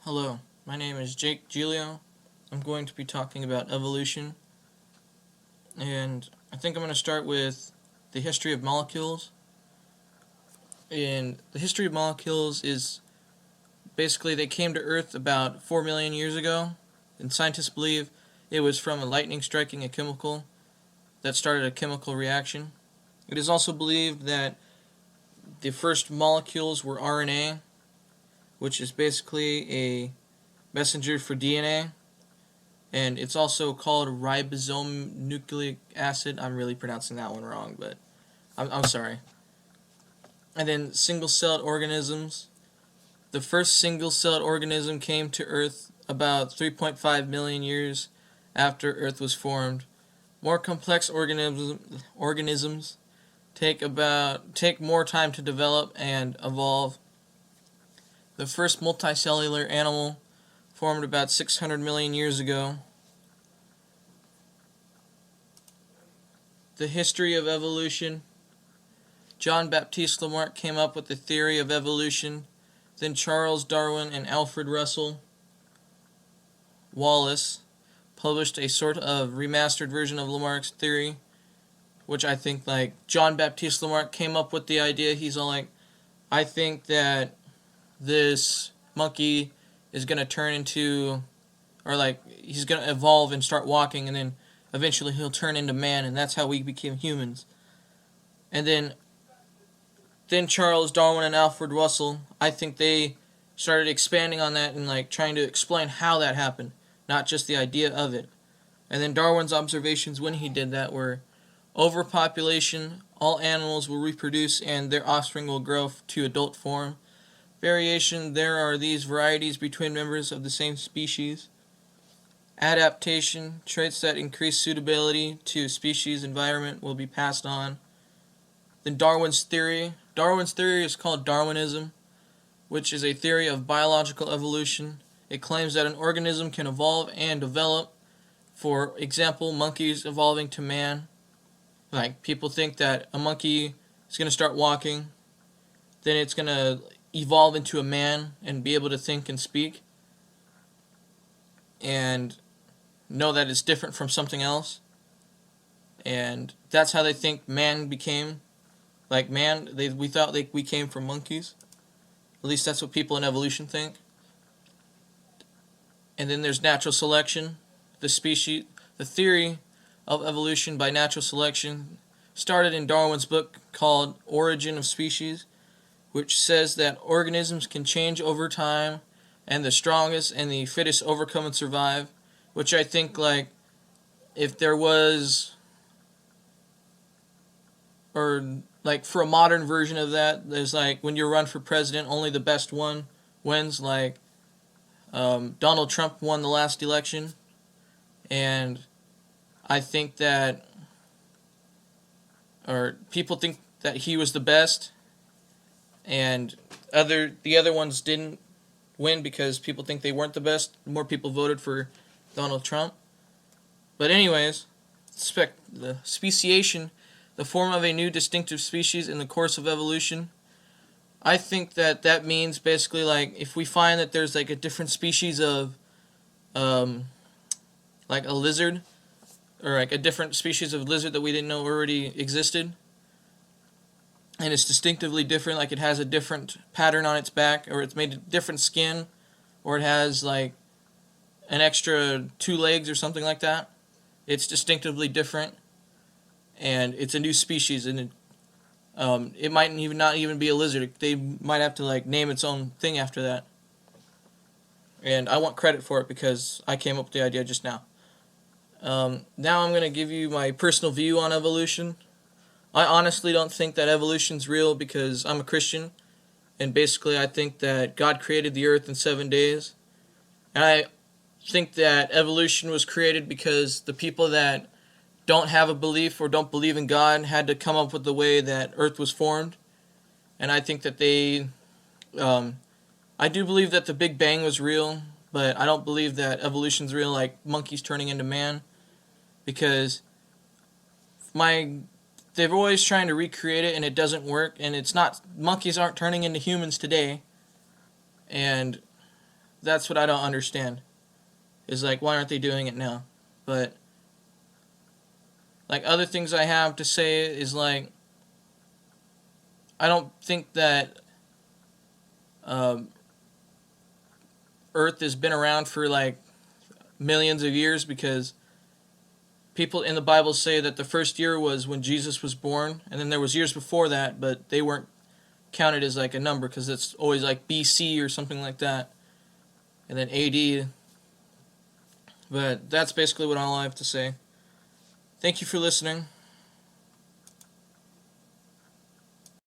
Hello, my name is Jake Giglio. I'm going to be talking about evolution, and I think I'm going to start with the history of molecules. And the history of molecules is basically they came to Earth about 4 million years ago, and scientists believe it was from a lightning striking a chemical that started a chemical reaction. It is also believed that the first molecules were RNA, which is basically a messenger for DNA, and it's also called ribosome nucleic acid. I'm really pronouncing that one wrong, but I'm sorry. And then single-celled organisms. The first single-celled organism came to Earth about 3.5 million years after Earth was formed. More complex organisms take more time to develop and evolve. The first multicellular animal formed about 600 million years ago. The history of evolution. John Baptiste Lamarck came up with the theory of evolution. Then Charles Darwin and Alfred Russel Wallace published a sort of remastered version of Lamarck's theory, which I think, John Baptiste Lamarck came up with the idea. He's all like, I think that this monkey is going to turn into, he's going to evolve and start walking, and then eventually he'll turn into man, and that's how we became humans. And then Charles Darwin and Alfred Russel, I think they started expanding on that and trying to explain how that happened, not just the idea of it. And then Darwin's observations when he did that were overpopulation, all animals will reproduce and their offspring will grow to adult form. Variation, there are these varieties between members of the same species. Adaptation, traits that increase suitability to species environment will be passed on. Then Darwin's theory. Darwin's theory is called Darwinism, which is a theory of biological evolution. It claims that an organism can evolve and develop. For example, monkeys evolving to man. People think that a monkey is going to start walking, then it's going to evolve into a man and be able to think and speak and know that it's different from something else. And that's how they think man became. We thought we came from monkeys. At least that's what people in evolution think. And then there's natural selection. The theory of evolution by natural selection started in Darwin's book called Origin of Species, which says that organisms can change over time and the strongest and the fittest overcome and survive, which I think if there was, or for a modern version of that, there's when you run for president, only the best one wins. Donald Trump won the last election, and I think that, or people think that he was the best, and the other ones didn't win because people think they weren't the best. More people voted for Donald Trump. But anyways, the speciation, the form of a new distinctive species in the course of evolution. I think that means basically if we find that there's a different species of a lizard, or a different species of lizard that we didn't know already existed, and it's distinctively different, it has a different pattern on its back, or it's made of different skin, or it has an extra 2 legs or something like that. It's distinctively different, and it's a new species, and it might not even be a lizard. They might have to name its own thing after that. And I want credit for it because I came up with the idea just now. Now I'm going to give you my personal view on evolution. I honestly don't think that evolution's real because I'm a Christian, and basically I think that God created the earth in 7 days. And I think that evolution was created because the people that don't have a belief or don't believe in God had to come up with the way that earth was formed. And I think that I do believe that the Big Bang was real, but I don't believe that evolution's real, like monkeys turning into man, because they're always trying to recreate it and it doesn't work, and monkeys aren't turning into humans today, and that's what I don't understand. Is like, why aren't they doing it now? But like other things I have to say is like, I don't think that Earth has been around for like millions of years, because people in the Bible say that the first year was when Jesus was born, and then there was years before that, but they weren't counted as like a number because it's always like BC or something like that, and then AD. But that's basically what all I have to say. Thank you for listening.